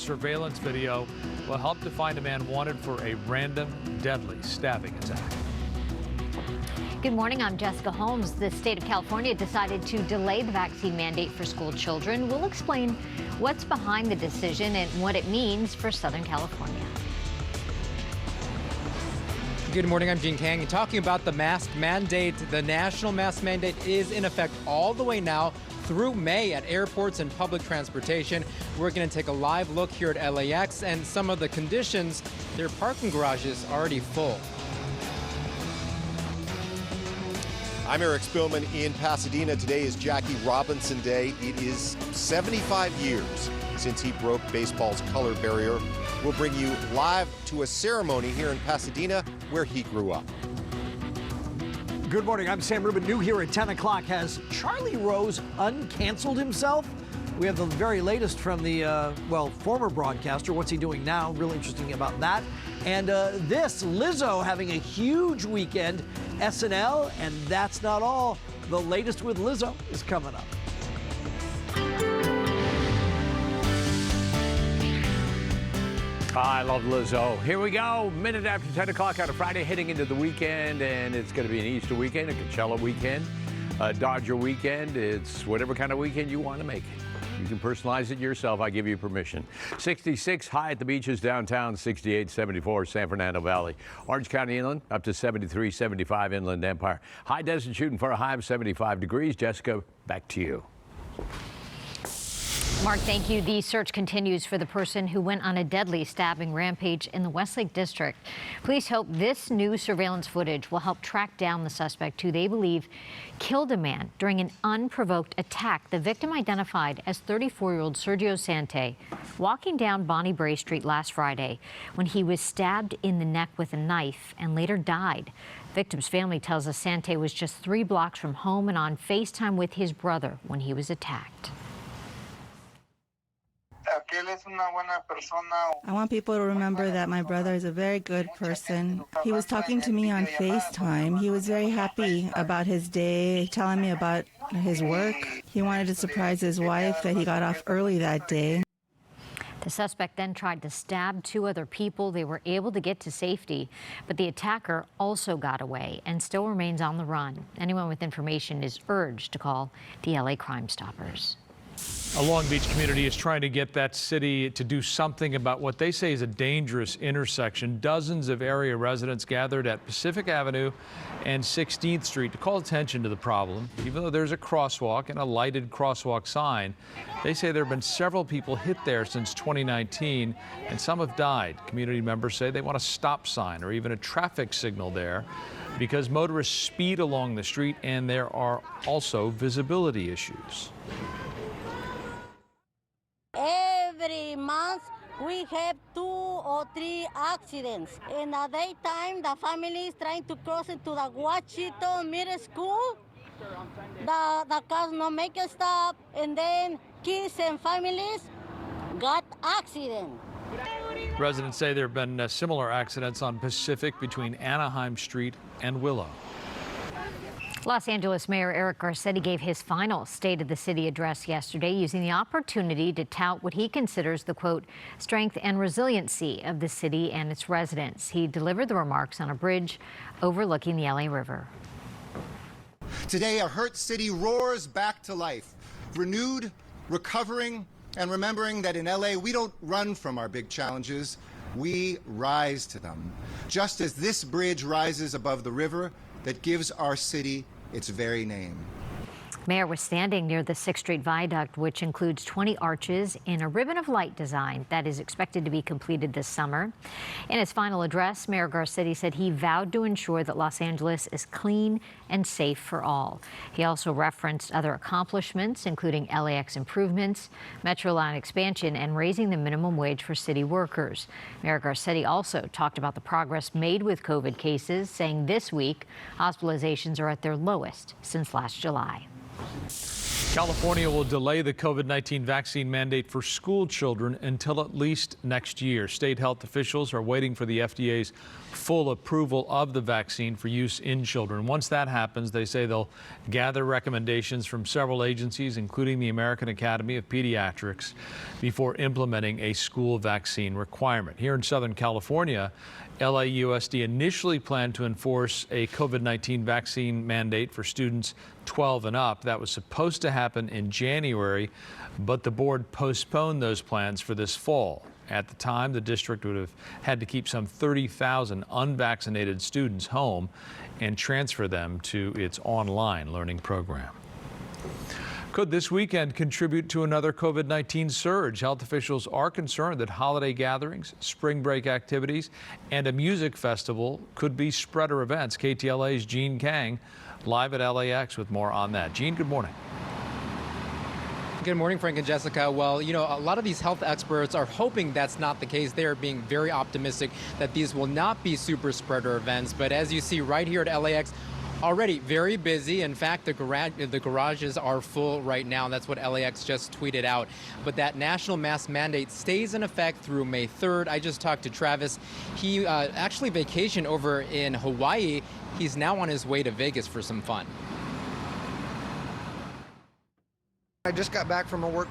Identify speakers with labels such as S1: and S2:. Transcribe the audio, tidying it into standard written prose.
S1: Surveillance video will help to find a man wanted for a random, deadly stabbing attack.
S2: Good morning, I'm Jessica Holmes. The state of California decided to delay the vaccine mandate for school children. We'll explain what's behind the decision and what it means for Southern California.
S3: Good morning, I'm Gene Kang. Talking about the mask mandate, the national mask mandate is in effect all the way now through May at airports and public transportation. We're going to take a live look here at LAX and some of the conditions. Their parking garages already full.
S4: I'm Eric Spillman in Pasadena. Today is Jackie Robinson Day. It is 75 years since he broke baseball's color barrier. We'll bring you live to a ceremony here in Pasadena where he grew up.
S5: Good morning, I'm Sam Rubin. New here at 10 o'clock. Has Charlie Rose uncanceled himself? We have the very latest from the, former broadcaster. What's he doing now? Really interesting about that. And this, Lizzo having a huge weekend, SNL, and that's not all. The latest with Lizzo is coming up.
S6: I love Lizzo. Here we go, minute after 10 o'clock on a Friday, heading into the weekend, and it's going to be an Easter weekend, a Coachella weekend, a Dodger weekend. It's whatever kind of weekend you want to make it. You can personalize it yourself. I give you permission. 66 high at the beaches downtown, 68, 74 San Fernando Valley. Orange County inland up to 73, 75 Inland Empire. High desert shooting for a high of 75 degrees. Jessica, back to you.
S2: Mark, thank you. The search continues for the person who went on a deadly stabbing rampage in the Westlake district. Police hope this new surveillance footage will help track down the suspect who they believe killed a man during an unprovoked attack. The victim, identified as 34-year-old Sergio Sante, walking down Bonnie Bray Street last Friday when he was stabbed in the neck with a knife and later died. Victim's family tells us Sante was just 3 blocks from home and on FaceTime with his brother when he was attacked.
S7: I want people to remember that my brother is a very good person. He was talking to me on FaceTime. He was very happy about his day, telling me about his work. He wanted to surprise his wife that he got off early that day.
S2: The suspect then tried to stab 2 other people. They were able to get to safety, but the attacker also got away and still remains on the run. Anyone with information is urged to call the LA Crime Stoppers.
S1: A Long Beach community is trying to get that city to do something about what they say is a dangerous intersection. Dozens of area residents gathered at Pacific Avenue and 16th Street to call attention to the problem. Even though there's a crosswalk and a lighted crosswalk sign, they say there have been several people hit there since 2019, and some have died. Community members say they want a stop sign or even a traffic signal there because motorists speed along the street and there are also visibility issues.
S8: Every month we have 2 or 3 accidents. In the daytime, the family is trying to cross into the Washington Middle School. The cars not make a stop, and then kids and families got accident.
S1: Residents say there have been similar accidents on Pacific between Anaheim Street and Willow.
S2: Los Angeles Mayor Eric Garcetti gave his final State of the City address yesterday, using the opportunity to tout what he considers the, quote, strength and resiliency of the city and its residents. He delivered the remarks on a bridge overlooking the LA River.
S9: Today, a hurt city roars back to life, renewed, recovering, and remembering that in LA, we don't run from our big challenges, we rise to them. Just as this bridge rises above the river that gives our city its very name.
S2: Mayor was standing near the 6th Street Viaduct, which includes 20 arches in a ribbon of light design that is expected to be completed this summer. In his final address, Mayor Garcetti said he vowed to ensure that Los Angeles is clean and safe for all. He also referenced other accomplishments, including LAX improvements, Metro line expansion, and raising the minimum wage for city workers. Mayor Garcetti also talked about the progress made with COVID cases, saying this week hospitalizations are at their lowest since last July.
S1: California will delay the COVID-19 vaccine mandate for school children until at least next year. State health officials are waiting for the FDA's full approval of the vaccine for use in children. Once that happens, they say they'll gather recommendations from several agencies, including the American Academy of Pediatrics, before implementing a school vaccine requirement. Here in Southern California, LAUSD initially planned to enforce a COVID-19 vaccine mandate for students 12 and up. That was supposed to happen in January, but the board postponed those plans for this fall. At the time, the district would have had to keep some 30,000 unvaccinated students home and transfer them to its online learning program. Could this weekend contribute to another COVID-19 surge? Health officials are concerned that holiday gatherings, spring break activities, and a music festival could be spreader events. KTLA's Gene Kang live at LAX with more on that. Gene, good morning.
S3: Good morning, Frank and Jessica. Well, you know, a lot of these health experts are hoping that's not the case. They are being very optimistic that these will not be super spreader events. But as you see right here at LAX, already very busy. In fact, the garages are full right now. That's what LAX just tweeted out. But that national mask mandate stays in effect through May 3rd. I just talked to Travis. He actually vacationed over in Hawaii. He's now on his way to Vegas for some fun.
S10: I just got back from a work